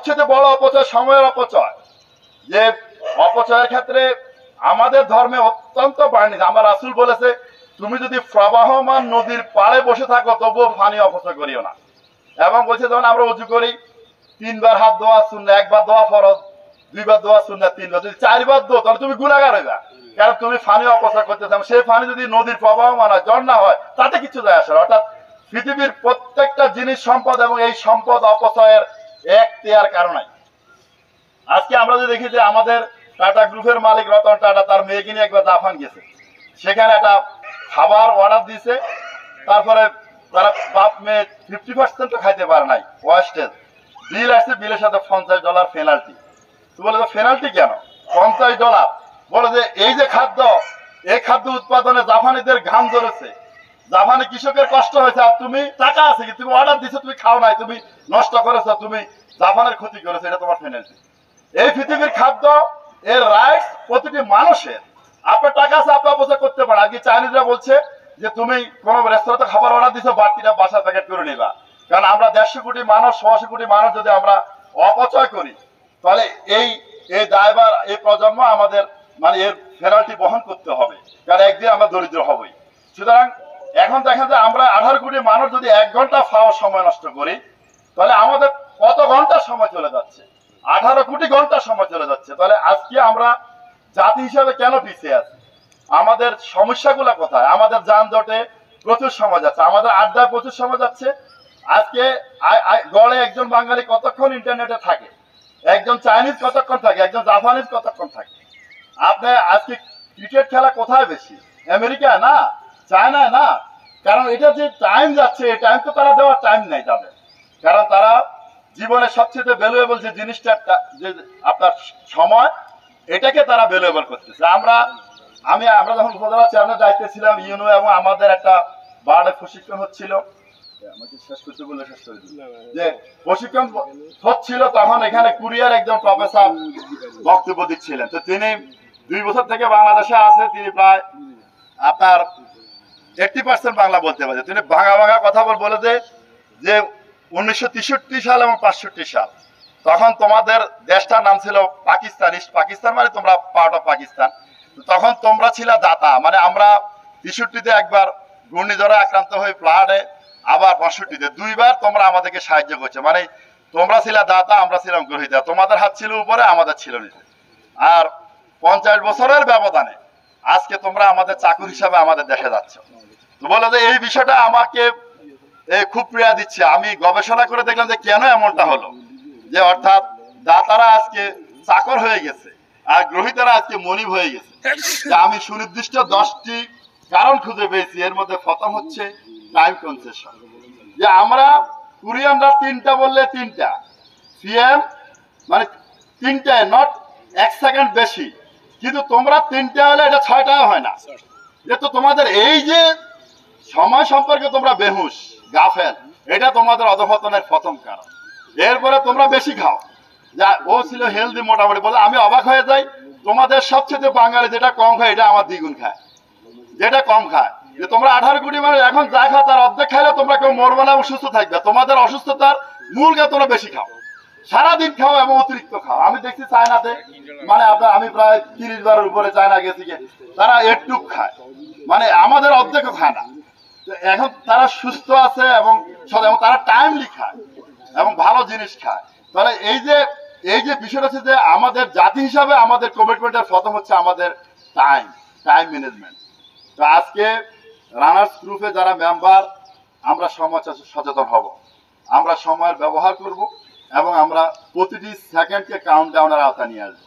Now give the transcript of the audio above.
সবচেয়ে বড় অপচয় সময়ের অপচয়। যে অপচয়ের ক্ষেত্রে আমাদের ধর্মে অত্যন্ত বাণিজ্য। আমার রাসূল বলেছে, তুমি যদি প্রবাহমান নদীর পাড়ে বসে থাকো তবুও পানি অপচয় করিও না। এবং বলছে যখন আমরা উজু করি 3 বার হাত ধোয়া সুন্নাহ, 1 বার ধোয়া ফরজ, 2 বার ধোয়া সুন্নাহ, 3 বার, যদি 4 বার ধো তাহলে তুমি গুনাহগার হইবা, কারণ তুমি পানি অপচয় করতেছো। সেই পানি যদি নদীর প্রবাহমান হয়, ঝর্ণা হয়, তাতে কিছু যায় আসে না। অর্থাৎ পৃথিবীর প্রত্যেকটা জিনিস সম্পদ, এবং এই সম্পদ অপচয়ের এখতিয়ার কারণে। আজকে আমরা যদি দেখি যে আমাদের টাটা গ্রুপের মালিক রতন টাটা তার মেয়েকে নিয়ে একবার জাপান গেছে, সেখানে একটা খাবার অর্ডার দিয়েছে, তারপরে তারা বাপ মেয়ে 50% খাইতে পারে নাই, ওয়েস্টেজ। বিল আসছে, বিলের সাথে $50 পেনাল্টি। তো বলে যে পেনাল্টি কেন? $50। বলে যে এই যে খাদ্য, এই খাদ্য উৎপাদনে জাপানিদের ঘাম ধরেছে, জাপানি কৃষকের কষ্ট হয়েছে, আর তুমি টাকা আছে কি, তুমি অর্ডার দিছো, তুমি খাও নাই, তুমি নষ্ট করেছো, তুমি জাপানের ক্ষতি করেছো, এটা তোমার পেনাল্টি। এই পৃথিবীর খাদ্য, এর রাইটস প্রতিটি মানুষের। আপনার টাকা আছে, আপনি অপচয় করতে পারেন। আজকে চাইনিজরা বলছে যে তুমি কোন রেস্তোরাঁতে খাবার অর্ডার দিছো, বাড়তিটা বাসা প্যাকেট করে নিবা। কারণ আমরা 150 কোটি মানুষ, 180 কোটি মানুষ যদি আমরা অপচয় করি, তাহলে এই এই দায়ভার এই প্রজন্ম আমাদের মানে এর পেনাল্টি বহন করতে হবে, কারণ একদিন আমরা দরিদ্র হবই। সুতরাং এখন দেখেন যে আমরা 18 কোটি মানুষ যদি 1 ঘন্টা খাওয়ার সময় নষ্ট করি, তাহলে আমাদের কত ঘন্টা সময় চলে যাচ্ছে? 18 কোটি ঘন্টা সময় চলে যাচ্ছে। তাহলে আজকে আমরা জাতি হিসাবে কেন পিছিয়ে আছি? আমাদের সমস্যাগুলো কোথায়? আমাদের যানজটে প্রচুর সময় যাচ্ছে, আমাদের আড্ডায় প্রচুর সময় যাচ্ছে। আজকে গড়ে একজন বাঙালি কতক্ষণ ইন্টারনেটে থাকে, একজন চাইনিজ কতক্ষণ থাকে, একজন জাপানিজ কতক্ষণ থাকে। আপনি আজকে ক্রিকেট খেলা কোথায় বেশি? আমেরিকা না, চায়নায় না। কারণ এটা যে টাইম যাচ্ছে, এই টাইম তো তারা দেওয়ার টাইম নেই তাদের। কারণ তারা জীবনের সবচেয়ে ভ্যালুয়েবল যে জিনিসটা, যে আপনার সময়, এটাকে তারা ভ্যালুয়েবল করতেছে। আমরা যখন উপজেলা চেয়ারম্যানের দায়িত্বে ছিলাম, ইউনো, এবং আমাদের একটা বার্ডে প্রশিক্ষণ হচ্ছিল, আমাকে শেষ করতে বলে শেষ করে দিই, যে প্রশিক্ষণ হচ্ছিল, তখন এখানে কুরিয়ার একজন প্রফেসর বক্তব্য দিচ্ছিলেন। তো তিনি 2 বছর থেকে বাংলাদেশে আছে, তিনি প্রায় আপনার 80% বাংলা বলতে পারে। তিনি ভাঙা ভাঙা কথা বলে যে 1963 সাল এবং 65 সাল, তখন তোমাদের দেশটার নাম ছিল পাকিস্তান। ইস্ট পাকিস্তান মানে তোমরা পার্ট অফ পাকিস্তান। তখন তোমরা ছিল দাতা, মানে আমরা 63-তে একবার ঘূর্ণিঝড়ে আক্রান্ত হয়ে ফ্লাডে, আবার 65-তে 2 বার তোমরা আমাদেরকে সাহায্য করছে। মানে তোমরা ছিল দাতা, আমরা ছিলাম গ্রহীতা, তোমাদের হাত ছিল উপরে, আমাদের ছিল নিচে। আর 50 বছরের ব্যবধানে আজকে তোমরা আমাদের চাকর হিসাবে আমাদের দেশে যাচ্ছ। তো বলে যে এই বিষয়টা আমাকে খুব প্রিয়া দিচ্ছে। আমি গবেষণা করে দেখলাম যে কেন এমনটা হলো, যে অর্থাৎ দাতারা আজকে চাকর হয়ে গেছে, আর গ্রহীতারা আজকে মনিব হয়ে গেছে। যে আমি সুনির্দিষ্ট 10টি কারণ খুঁজে পেয়েছি। এর মধ্যে প্রথম হচ্ছে টাইম কনসেশন। যে আমরা কোরিয়ানরা 3টা বললে 3টা, সিএম মানে 3টায়, নট 1 সেকেন্ড বেশি। কিন্তু তোমরা 3টা হলে এটা 6টাও হয় না। যে তো তোমাদের এই যে সময় সম্পর্কে তোমরা বেহুশ, গাফেল, এটা তোমাদের অধঃপতনের প্রথম কারণ। এরপরে তোমরা বেশি খাও। যা ও ছিল হেলদি মোটামুটি, বলে আমি অবাক হয়ে যাই, তোমাদের সবচেয়ে বাঙালি যেটা কম খায় এটা আমার দ্বিগুণ খায়, যেটা কম খায়। যে তোমরা 18 কোটি মানুষ এখন যা খাও তার অর্ধেক খাইলে তোমরা কেউ মরবে না এবং সুস্থ থাকবে। তোমাদের অসুস্থতার মূল কারণ তোমরা বেশি খাও, সারাদিন খাও এবং অতিরিক্ত খাও। আমি দেখছি চায়নাতে, মানে আমি প্রায় 30 বারের উপরে চায়না গেছি, তারা একটু খায়, মানে আমাদের অর্ধেকও খায় না। এখন তারা সুস্থ আছে এবং তারা টাইমলি খায় এবং ভালো জিনিস খায়। তাহলে এই যে বিষয়টা হচ্ছে যে আমাদের জাতি হিসাবে আমাদের কমিটমেন্টের প্রথম হচ্ছে আমাদের টাইম ম্যানেজমেন্ট। তো আজকে রানার্স গ্রুপে যারা মেম্বার, আমরা সময় সচেতন হব, আমরা সময়ের ব্যবহার করব, এবং আমরা প্রতিটি সেকেন্ডকে কাউন্টডাউনের আওতা নিয়ে আসবো।